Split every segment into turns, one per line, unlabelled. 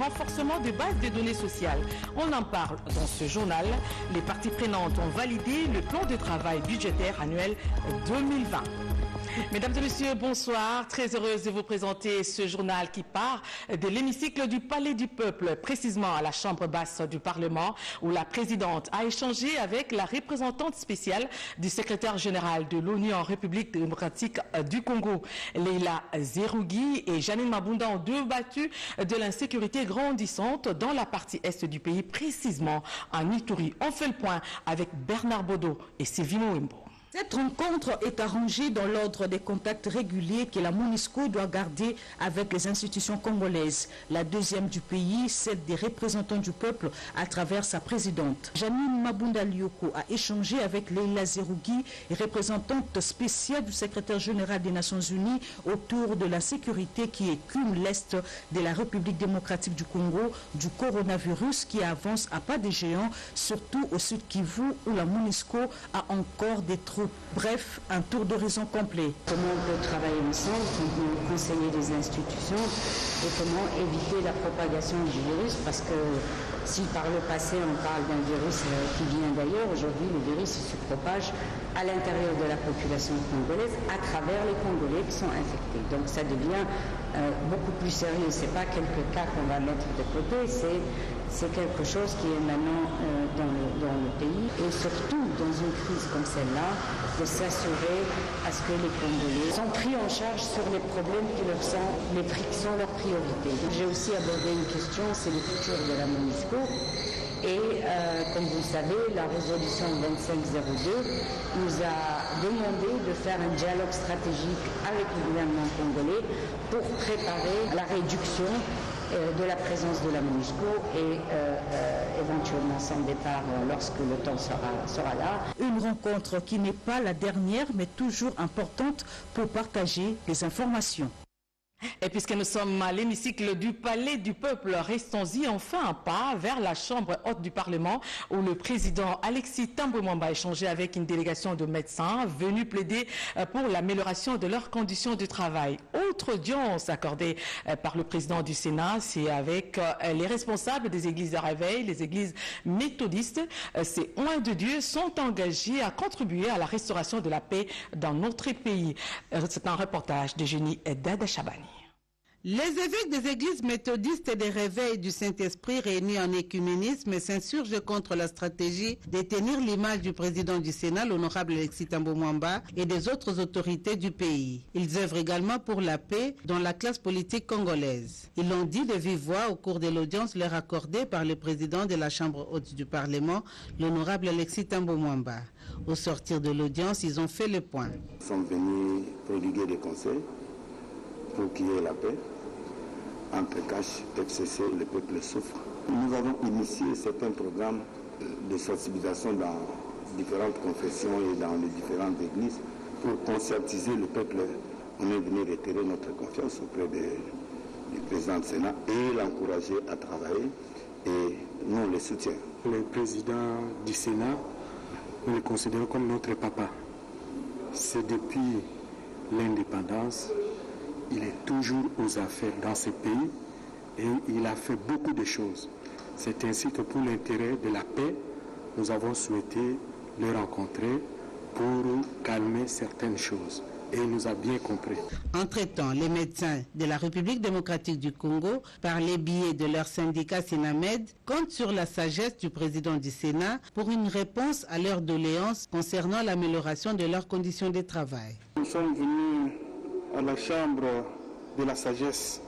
renforcement des bases de données sociales. On en parle dans ce journal. Les parties prenantes ont validé le plan de travail budgétaire annuel 2020. Mesdames et messieurs, bonsoir. Très heureuse de vous présenter ce journal qui part de l'hémicycle du Palais du Peuple, précisément à la Chambre basse du Parlement, où la présidente a échangé avec la représentante spéciale du secrétaire général de l'ONU en République démocratique du Congo, Leila Zerougui, et Janine Mabunda ont débattu de l'insécurité grandissante dans la partie est du pays, précisément en Ituri. On fait le point avec Bernard Bodo et Sylvie Mouimbo.
Cette rencontre est arrangée dans l'ordre des contacts réguliers que la MONUSCO doit garder avec les institutions congolaises. La deuxième du pays, celle des représentants du peuple à travers sa présidente. Janine Mabunda Lioko a échangé avec Leila Zerougui, représentante spéciale du secrétaire général des Nations Unies, autour de la sécurité qui écume l'Est de la République démocratique du Congo, du coronavirus qui avance à pas de géant, surtout au sud Kivu où la MONUSCO a encore des troupes. Bref, un tour d'horizon complet.
Comment on peut travailler ensemble, comment conseiller les institutions et comment éviter la propagation du virus, parce que si par le passé on parle d'un virus qui vient d'ailleurs, aujourd'hui le virus se propage à l'intérieur de la population congolaise à travers les Congolais qui sont infectés. Donc ça devient beaucoup plus sérieux. C'est pas quelques cas qu'on va mettre de côté, c'est quelque chose qui est maintenant dans le pays, et surtout dans une crise comme celle-là, de s'assurer à ce que les Congolais sont pris en charge sur les problèmes qui sont leurs priorités. J'ai aussi abordé une question, c'est le futur de la MONUSCO. Et comme vous le savez, la résolution 2502 nous a demandé de faire un dialogue stratégique avec le gouvernement congolais pour préparer la réduction de la présence de la MONUSCO et éventuellement son départ lorsque le temps sera là.
Une rencontre qui n'est pas la dernière mais toujours importante pour partager des informations.
Et puisque nous sommes à l'hémicycle du Palais du Peuple, restons-y enfin un pas vers la Chambre haute du Parlement où le président Alexis Thambwe Mwamba a échangé avec une délégation de médecins venus plaider pour l'amélioration de leurs conditions de travail. Autre audience accordée par le président du Sénat, c'est avec les responsables des églises de réveil, les églises méthodistes. Ces oins de Dieu sont engagés à contribuer à la restauration de la paix dans notre pays. C'est un reportage de Génie Dada Chabani.
Les évêques des églises méthodistes et des réveils du Saint-Esprit réunis en écuménisme s'insurgent contre la stratégie de tenir l'image du président du Sénat, l'honorable Alexis Thambwe Mwamba, et des autres autorités du pays. Ils œuvrent également pour la paix dans la classe politique congolaise. Ils l'ont dit de vive voix au cours de l'audience leur accordée par le président de la Chambre haute du Parlement, l'honorable Alexis Thambwe Mwamba. Au sortir de l'audience, ils ont fait le point.
Nous sommes venus prodiguer des conseils pour qu'il y ait la paix. Entre cash, FCC, le peuple souffre. Nous avons initié certains programmes de sensibilisation dans différentes confessions et dans les différentes églises pour conscientiser le peuple. On est venu retirer notre confiance auprès du président du Sénat et l'encourager à travailler, et nous on le soutient.
Le président du Sénat, nous le considérons comme notre papa. C'est depuis l'indépendance. Il est toujours aux affaires dans ce pays et il a fait beaucoup de choses. C'est ainsi que pour l'intérêt de la paix, nous avons souhaité le rencontrer pour calmer certaines choses. Et il nous a bien compris.
Entre-temps, les médecins de la République démocratique du Congo, par les billets de leur syndicat Sénamed, comptent sur la sagesse du président du Sénat pour une réponse à leurs doléances concernant l'amélioration de leurs conditions de travail.
Nous sommes venus à la Chambre de la sagesse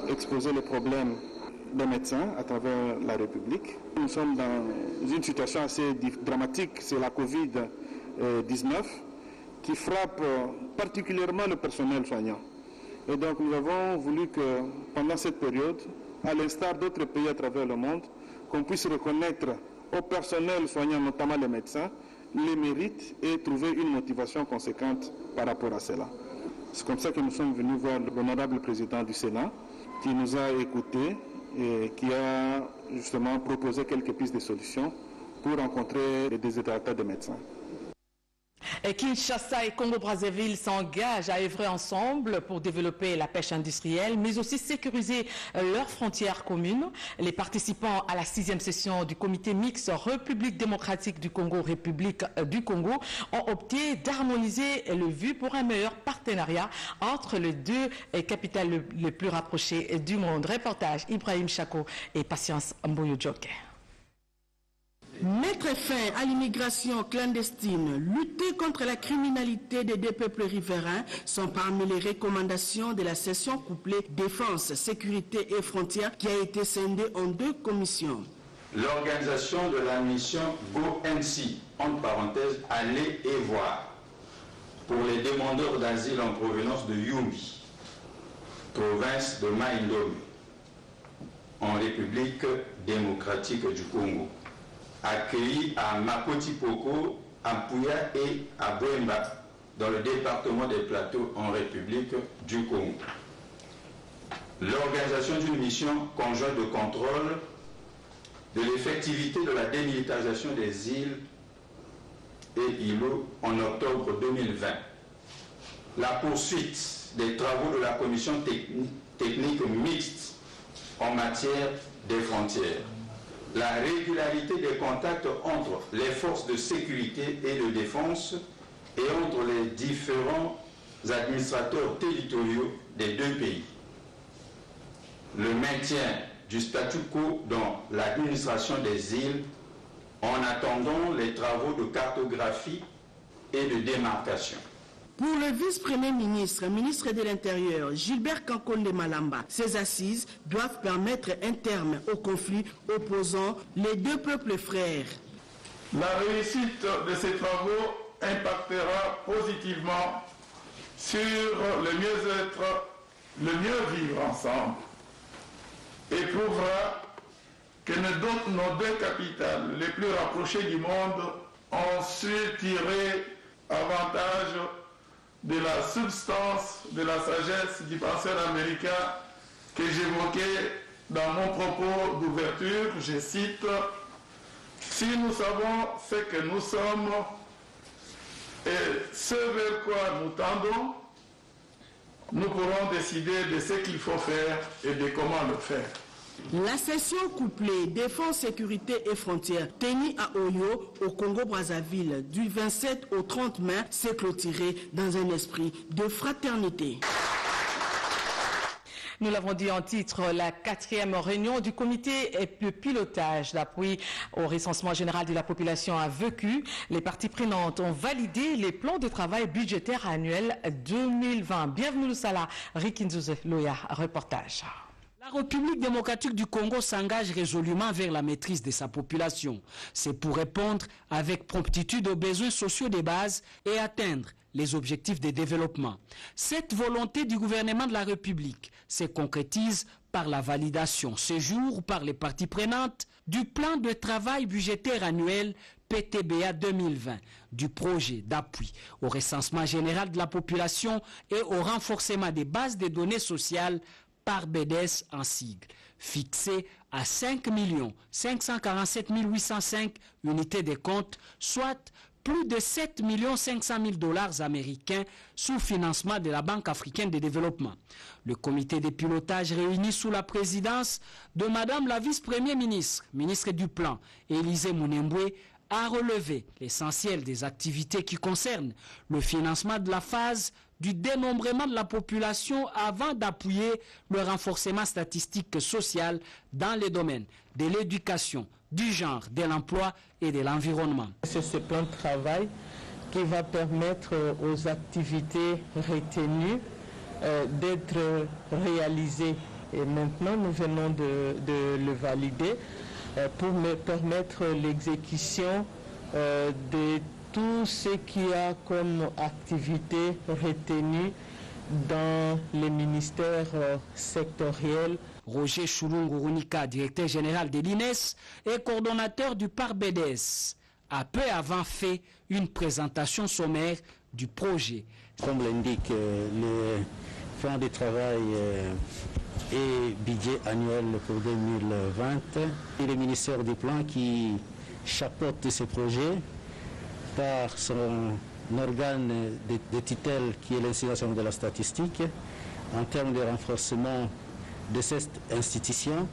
exposer les problèmes des médecins à travers la République. Nous sommes dans une situation assez dramatique, c'est la Covid-19 qui frappe particulièrement le personnel soignant. Et donc nous avons voulu que pendant cette période, à l'instar d'autres pays à travers le monde, qu'on puisse reconnaître au personnel soignant, notamment les médecins, les mérites et trouver une motivation conséquente par rapport à cela. C'est comme ça que nous sommes venus voir l'honorable président du Sénat qui nous a écoutés et qui a justement proposé quelques pistes de solutions pour rencontrer les déshydrateurs de médecins.
Kinshasa et Congo-Brazzaville s'engagent à œuvrer ensemble pour développer la pêche industrielle, mais aussi sécuriser leurs frontières communes. Les participants à la 6e session du comité mixte République démocratique du Congo, République du Congo, ont opté d'harmoniser le vu pour un meilleur partenariat entre les deux capitales les plus rapprochées du monde. Reportage Ibrahim Chako et Patience Mboyo-Djoké.
Mettre fin à l'immigration clandestine, lutter contre la criminalité des deux peuples riverains sont parmi les recommandations de la session couplée Défense, Sécurité et Frontières qui a été scindée en 2 commissions.
L'organisation de la mission GO-NC, entre parenthèses, aller et voir, pour les demandeurs d'asile en provenance de Yumbi, province de Mai-Ndombe, en République démocratique du Congo, accueillis à Makoti-Poko, à Pouya et à Bouemba, dans le département des Plateaux en République du Congo. L'organisation d'une mission conjointe de contrôle de l'effectivité de la démilitarisation des îles et îlots en octobre 2020. La poursuite des travaux de la commission technique mixte en matière des frontières. La régularité des contacts entre les forces de sécurité et de défense et entre les différents administrateurs territoriaux des 2 pays. Le maintien du statu quo dans l'administration des îles en attendant les travaux de cartographie et de démarcation.
Pour le vice-premier ministre, ministre de l'Intérieur, Gilbert Kankonde Malamba, ces assises doivent permettre un terme au conflit opposant les 2 peuples frères.
La réussite de ces travaux impactera positivement sur le mieux-être, le mieux vivre ensemble et prouvera que nos 2 capitales les plus rapprochées du monde ont su tirer avantage de la substance, de la sagesse du penseur américain que j'évoquais dans mon propos d'ouverture. Je cite, « Si nous savons ce que nous sommes et ce vers quoi nous tendons, nous pourrons décider de ce qu'il faut faire et de comment le faire. »
La session couplée Défense, Sécurité et Frontières tenue à Oyo, au Congo-Brazzaville, du 27 au 30 mai, s'est clôturée dans un esprit de fraternité.
Nous l'avons dit en titre, la 4e réunion du comité de pilotage d'appui au recensement général de la population a vécu. Les parties prenantes ont validé les plans de travail budgétaires annuels 2020. Bienvenue Salah, Rikinzouze Loya, reportage.
La République démocratique du Congo s'engage résolument vers la maîtrise de sa population. C'est pour répondre avec promptitude aux besoins sociaux de base et atteindre les objectifs de développement. Cette volonté du gouvernement de la République se concrétise par la validation ce jour par les parties prenantes du plan de travail budgétaire annuel PTBA 2020, du projet d'appui au recensement général de la population et au renforcement des bases de données sociales par BDS en sigle, fixé à 5 547 805 unités de compte, soit plus de 7 500 000 $ américains sous financement de la Banque africaine de développement. Le comité de pilotage réuni sous la présidence de Madame la vice-première ministre, ministre du Plan, Élisée Mounemboué, a relevé l'essentiel des activités qui concernent le financement de la phase du dénombrement de la population avant d'appuyer le renforcement statistique social dans les domaines de l'éducation, du genre, de l'emploi et de l'environnement.
C'est ce plan de travail qui va permettre aux activités retenues d'être réalisées. Et maintenant, nous venons de le valider pour me permettre l'exécution de tout ce qu'il y a comme activité retenue dans les ministères sectoriels.
Roger Choulungurunika, directeur général de l'INES et coordonnateur du PAR-BDS, a peu avant fait une présentation sommaire du projet.
Comme l'indique le plan de travail et budget annuel pour 2020, et le ministère du Plan qui chapeaute ce projet par son organe de tutelle qui est l'Institut national de la statistique, en termes de renforcement de cette institution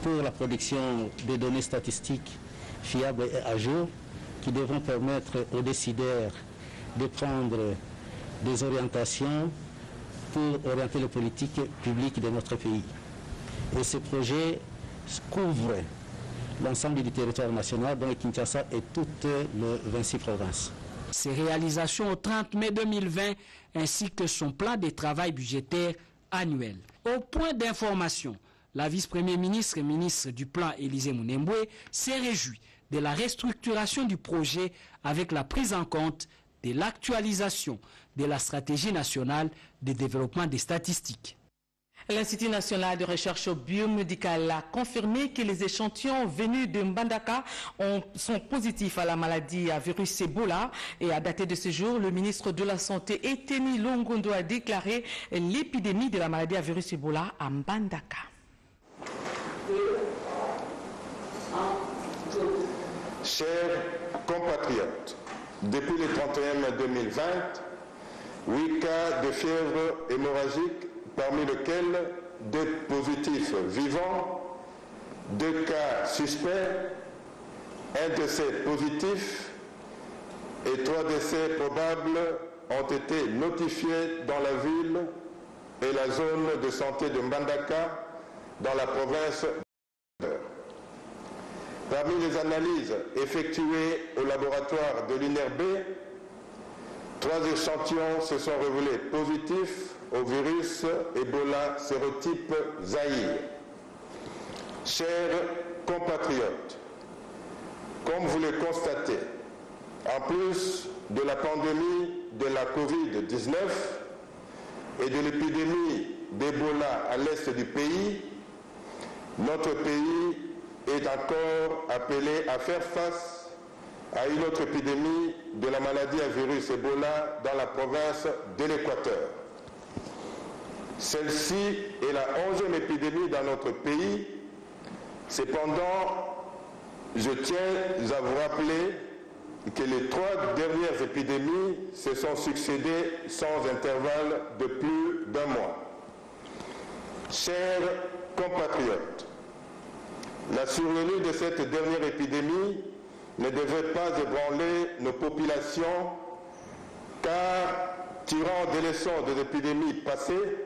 pour la production des données statistiques fiables et à jour qui devront permettre aux décideurs de prendre des orientations pour orienter les politiques publiques de notre pays. Et ce projet couvre l'ensemble du territoire national, dont le Kinshasa et toutes les 26 provinces.
Ses réalisations au 30 mai 2020 ainsi que son plan de travail budgétaire annuel. Au point d'information, la vice-première ministre et ministre du Plan Élisée Mounemboué s'est réjouie de la restructuration du projet avec la prise en compte de l'actualisation de la stratégie nationale de développement des statistiques.
L'Institut national de recherche biomédicale a confirmé que les échantillons venus de Mbandaka sont positifs à la maladie à virus Ebola. Et à dater de ce jour, le ministre de la Santé, Eteni Longondo, a déclaré l'épidémie de la maladie à virus Ebola à Mbandaka.
Chers compatriotes, depuis le 31 mai 2020, 8 cas de fièvre hémorragique, parmi lesquels 2 positifs vivants, 2 cas suspects, 1 décès positif et 3 décès probables ont été notifiés dans la ville et la zone de santé de Mbandaka dans la province de Parmi les analyses effectuées au laboratoire de l'INRB, 3 échantillons se sont révélés positifs au virus Ebola sérotype Zaïre. Chers compatriotes, comme vous le constatez, en plus de la pandémie de la Covid-19 et de l'épidémie d'Ebola à l'est du pays, notre pays est encore appelé à faire face à une autre épidémie de la maladie à virus Ebola dans la province de l'Équateur. Celle-ci est la 11e épidémie dans notre pays. Cependant, je tiens à vous rappeler que les 3 dernières épidémies se sont succédées sans intervalle de plus d'1 mois. Chers compatriotes, la survenue de cette dernière épidémie ne devrait pas ébranler nos populations, car, tirant des leçons des épidémies passées,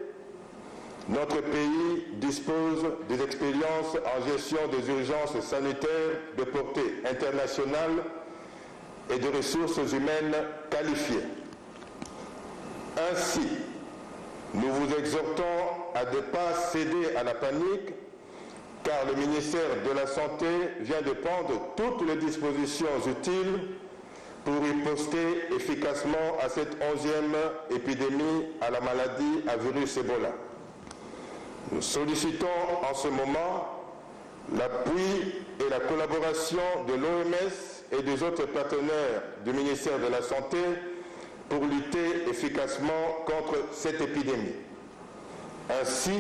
notre pays dispose des expériences en gestion des urgences sanitaires de portée internationale et de ressources humaines qualifiées. Ainsi, nous vous exhortons à ne pas céder à la panique, car le ministère de la Santé vient de prendre toutes les dispositions utiles pour riposter efficacement à cette 11e épidémie à la maladie à virus Ebola. Nous sollicitons en ce moment l'appui et la collaboration de l'OMS et des autres partenaires du ministère de la Santé pour lutter efficacement contre cette épidémie. Ainsi,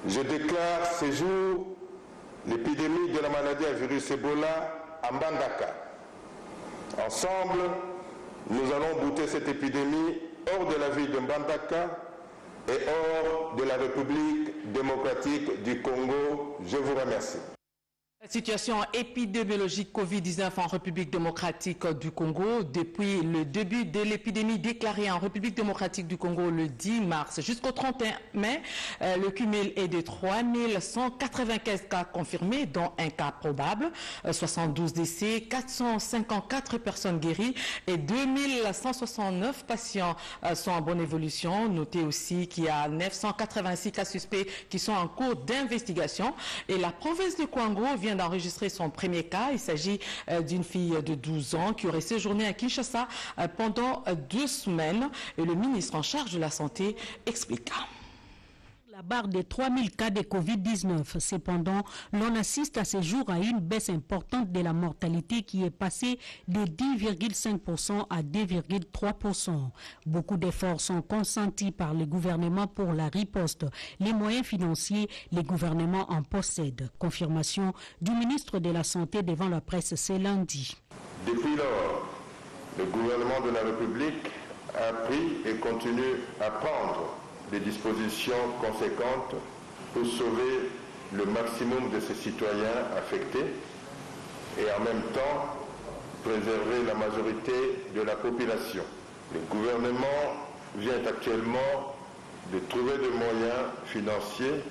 je déclare ce jour l'épidémie de la maladie à virus Ebola à Mbandaka. Ensemble, nous allons bouter cette épidémie hors de la ville de Mbandaka et hors de la République démocratique du Congo. Je vous remercie.
La situation épidémiologique Covid-19 en République démocratique du Congo, depuis le début de l'épidémie déclarée en République démocratique du Congo le 10 mars jusqu'au 31 mai, le cumul est de 3195 cas confirmés, dont 1 cas probable, 72 décès, 454 personnes guéries et 2169 patients sont en bonne évolution. Notez aussi qu'il y a 986 cas suspects qui sont en cours d'investigation et la province de Kwango vient d'enregistrer son premier cas. Il s'agit d'une fille de 12 ans qui aurait séjourné à Kinshasa pendant 2 semaines. Et le ministre en charge de la Santé expliqua.
La barre des 3000 cas de Covid-19. Cependant, l'on assiste à ce jour à une baisse importante de la mortalité qui est passée de 10,5% à 2,3%. Beaucoup d'efforts sont consentis par le gouvernement pour la riposte. Les moyens financiers, le gouvernement en possède. Confirmation du ministre de la Santé devant la presse ce lundi.
Depuis lors, Le gouvernement de la République a pris et continue à prendre des dispositions conséquentes pour sauver le maximum de ses citoyens affectés et en même temps préserver la majorité de la population. Le gouvernement vient actuellement de trouver des moyens financiers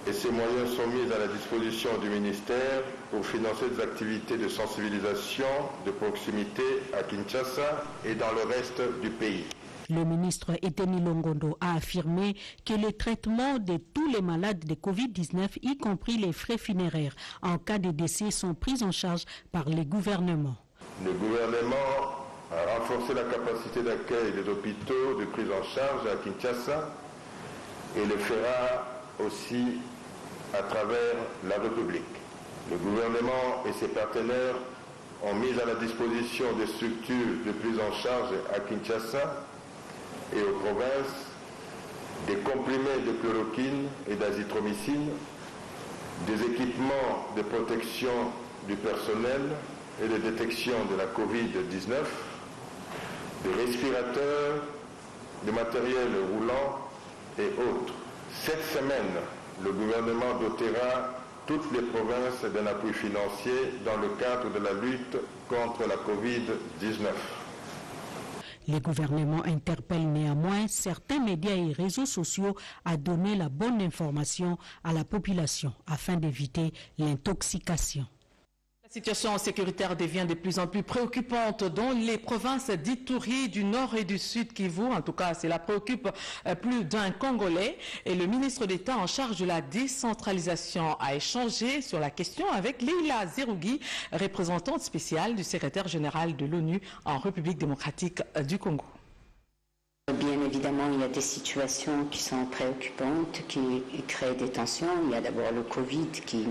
et ces moyens sont mis à la disposition du ministère pour financer des activités de sensibilisation de proximité à Kinshasa et dans le reste du pays.
Le ministre Eteni Longondo a affirmé que le traitement de tous les malades de Covid-19, y compris les frais funéraires en cas de décès, sont pris en charge par les gouvernements.
Le gouvernement a renforcé la capacité d'accueil des hôpitaux de prise en charge à Kinshasa et le fera aussi à travers la République. Le gouvernement et ses partenaires ont mis à la disposition des structures de prise en charge à Kinshasa et aux provinces des comprimés de chloroquine et d'azithromycine, des équipements de protection du personnel et de détection de la Covid-19, des respirateurs, des matériels roulants et autres. Cette semaine, le gouvernement dotera toutes les provinces d'un appui financier dans le cadre de la lutte contre la Covid-19.
Le gouvernement interpelle néanmoins certains médias et réseaux sociaux à donner la bonne information à la population afin d'éviter l'intoxication.
La situation sécuritaire devient de plus en plus préoccupante dans les provinces d'Ituri, du Nord et du Sud Kivu. En tout cas, cela préoccupe plus d'un Congolais. Et le ministre d'État en charge de la décentralisation a échangé sur la question avec Leila Zerougui, représentante spéciale du secrétaire général de l'ONU en République démocratique du Congo.
Bien évidemment, il y a des situations qui sont préoccupantes, qui créent des tensions. Il y a d'abord le Covid qui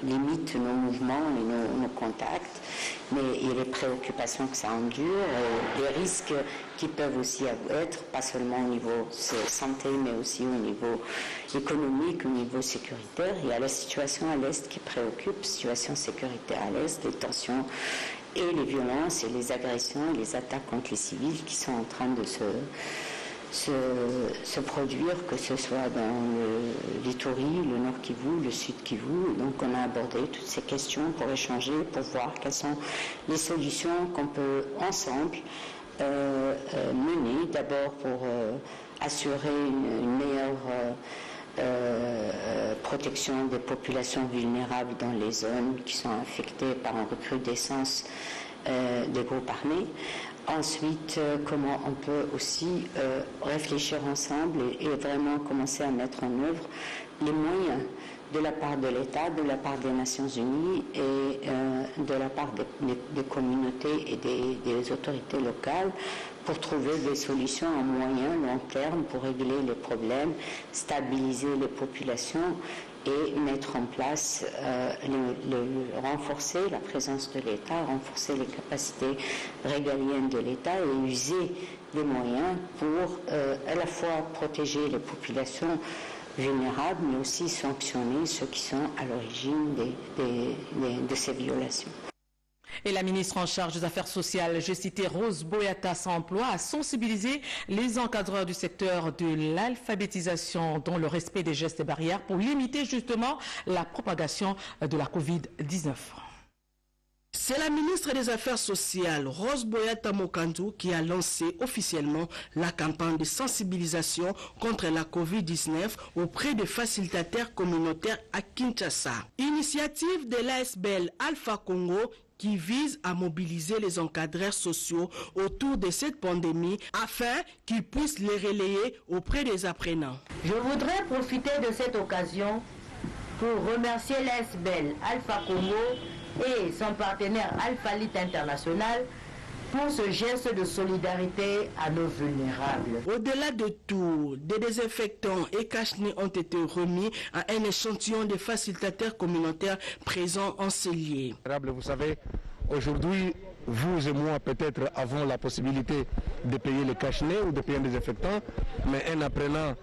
limite nos mouvements et nos contacts, mais il y a les préoccupations que ça endure, les risques qui peuvent aussi être, pas seulement au niveau santé, mais aussi au niveau économique, au niveau sécuritaire. Il y a la situation à l'Est qui préoccupe, situation sécuritaire à l'Est, les tensions et les violences et les agressions et les attaques contre les civils qui sont en train de se produire, que ce soit dans l'Ituri, le Nord Kivu, le Sud Kivu. Donc on a abordé toutes ces questions pour échanger, pour voir quelles sont les solutions qu'on peut ensemble mener, d'abord pour assurer une meilleure protection des populations vulnérables dans les zones qui sont affectées par une recrudescence des groupes armés. Ensuite, comment on peut aussi réfléchir ensemble et vraiment commencer à mettre en œuvre les moyens de la part de l'État, de la part des Nations Unies et de la part des communautés et des autorités locales pour trouver des solutions à moyen, long terme pour régler les problèmes, stabiliser les populations et mettre en place, renforcer la présence de l'État, renforcer les capacités régaliennes de l'État et user des moyens pour à la fois protéger les populations vulnérables, mais aussi sanctionner ceux qui sont à l'origine de ces violations.
Et la ministre en charge des Affaires sociales, je citais Rose Boyata, s'emploie à sensibiliser les encadreurs du secteur de l'alphabétisation dans le respect des gestes et barrières pour limiter justement la propagation de la Covid-19.
C'est la ministre des Affaires sociales, Rose Boyata Mokantou, qui a lancé officiellement la campagne de sensibilisation contre la Covid-19 auprès des facilitateurs communautaires à Kinshasa. Initiative de l'ASBL Alpha Congo qui vise à mobiliser les encadreurs sociaux autour de cette pandémie afin qu'ils puissent les relayer auprès des apprenants.
Je voudrais profiter de cette occasion pour remercier l'ASBL Alpha Congo et son partenaire Alpha Lit International pour ce geste de solidarité à nos vulnérables.
Au-delà de tout, des désinfectants et cache-nez ont été remis à un échantillon de facilitateurs communautaires présents en Cellier.
Vous savez, aujourd'hui, vous et moi peut-être avons la possibilité de payer les cache-nez ou de payer un désinfectant, mais un apprenant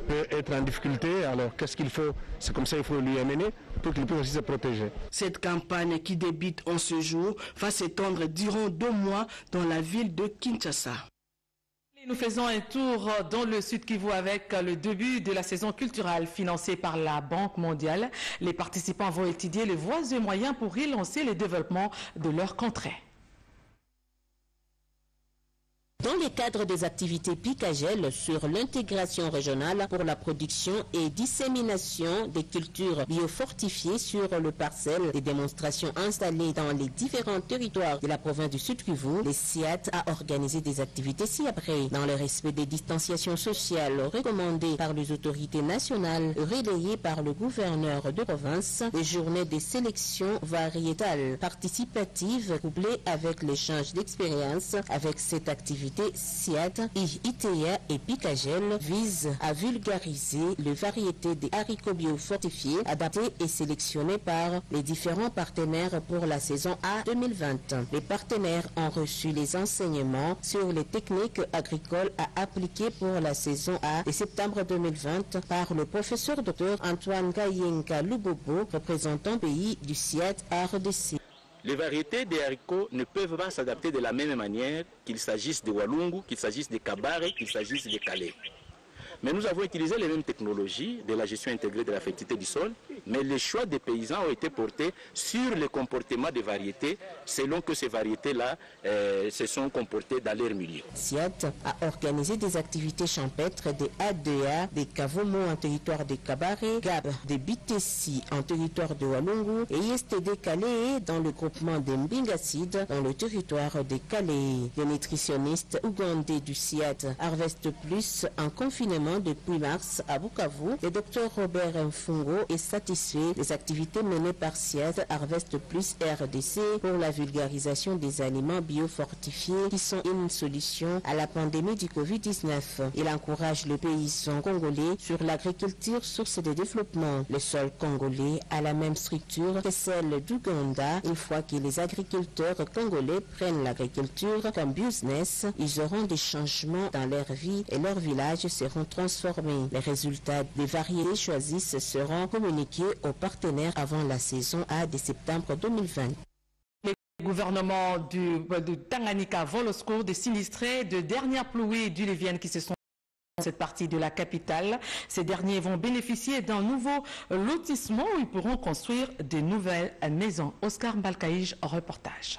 peut être en difficulté, alors qu'est-ce qu'il faut? C'est comme ça qu'il faut lui amener. pour qu'ils puissent aussi se protéger.
Cette campagne qui débute en ce jour va s'étendre durant 2 mois dans la ville de Kinshasa.
Nous faisons un tour dans le Sud Kivu avec le début de la saison culturelle financée par la Banque mondiale. Les participants vont étudier les voies et moyens pour relancer le développement de leur contrée.
Dans le cadre des activités PICAGEL sur l'intégration régionale pour la production et dissémination des cultures biofortifiées sur le parcelle, des démonstrations installées dans les différents territoires de la province du Sud Kivu, les SIAT a organisé des activités ci-après dans le respect des distanciations sociales recommandées par les autorités nationales, relayées par le gouverneur de province, des journées de sélection variétale participative couplées avec l'échange d'expériences avec cette activité. SIAT, ITA et PICAGEL visent à vulgariser les variétés des haricots biofortifiés adaptés et sélectionnés par les différents partenaires pour la saison A 2020. Les partenaires ont reçu les enseignements sur les techniques agricoles à appliquer pour la saison A de septembre 2020 par le professeur Dr Antoine Gayenka Lubobo, représentant pays du SIAT RDC.
Les variétés des haricots ne peuvent pas s'adapter de la même manière qu'il s'agisse de Walungu, qu'il s'agisse de Kabare, qu'il s'agisse de Calais. Mais nous avons utilisé les mêmes technologies de la gestion intégrée de la fertilité du sol, mais les choix des paysans ont été portés sur le comportement des variétés selon que ces variétés-là se sont comportées dans leur milieu.
SIAT a organisé des activités champêtres des ADA, des Kavomo en territoire de Kabare, GAB, des Bitessi en territoire de Walungu et ISTD Calais dans le groupement des Mbingasid dans le territoire de Calais. Le nutritionniste ougandais du SIAT Harvest Plus en confinement depuis mars à Bukavu, le docteur Robert Mfungo est satisfait des activités menées par SIAT Harvest Plus RDC pour la vulgarisation des aliments biofortifiés qui sont une solution à la pandémie du Covid-19. Il encourage le paysan congolais sur l'agriculture source de développement. Le sol congolais a la même structure que celle d'Ouganda. Une fois que les agriculteurs congolais prennent l'agriculture comme business, ils auront des changements dans leur vie et leurs villages seront transformés. Les résultats des variétés choisies seront communiqués aux partenaires avant la saison A de septembre 2020.
Les gouvernements du Tanganyika vont au secours des sinistrés de dernières pluies diluviennes qui se sont dans cette partie de la capitale. Ces derniers vont bénéficier d'un nouveau lotissement où ils pourront construire de nouvelles maisons. Oscar Mbalkaïj, reportage.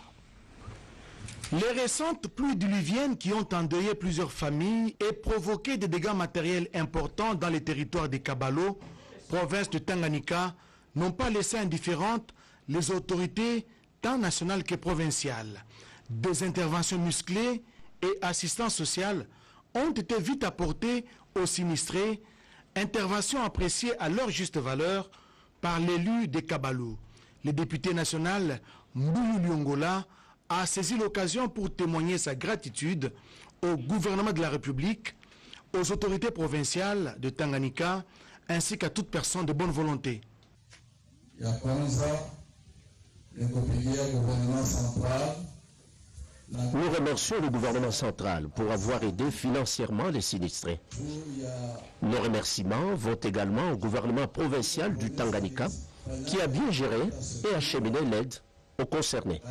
Les récentes pluies diluviennes qui ont endeuillé plusieurs familles et provoqué des dégâts matériels importants dans les territoires de Kabalo, province de Tanganyika, n'ont pas laissé indifférentes les autorités tant nationales que provinciales. Des interventions musclées et assistance sociale ont été vite apportées aux sinistrés, interventions appréciées à leur juste valeur par l'élu de Kabalo. Le député national Mbuyu Lyongola a saisi l'occasion pour témoigner sa gratitude au gouvernement de la République, aux autorités provinciales de Tanganyika, ainsi qu'à toute personne de bonne volonté.
Nous remercions le gouvernement central pour avoir aidé financièrement les sinistrés. Nos remerciements vont également au gouvernement provincial du Tanganyika, qui a bien géré et acheminé l'aide aux concernés.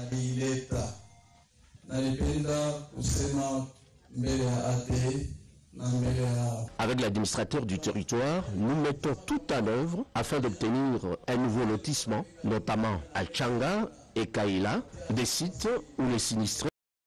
Avec l'administrateur du territoire, nous mettons tout en œuvre afin d'obtenir un nouveau lotissement, notamment à Tchanga et Kaila, des sites où les sinistrés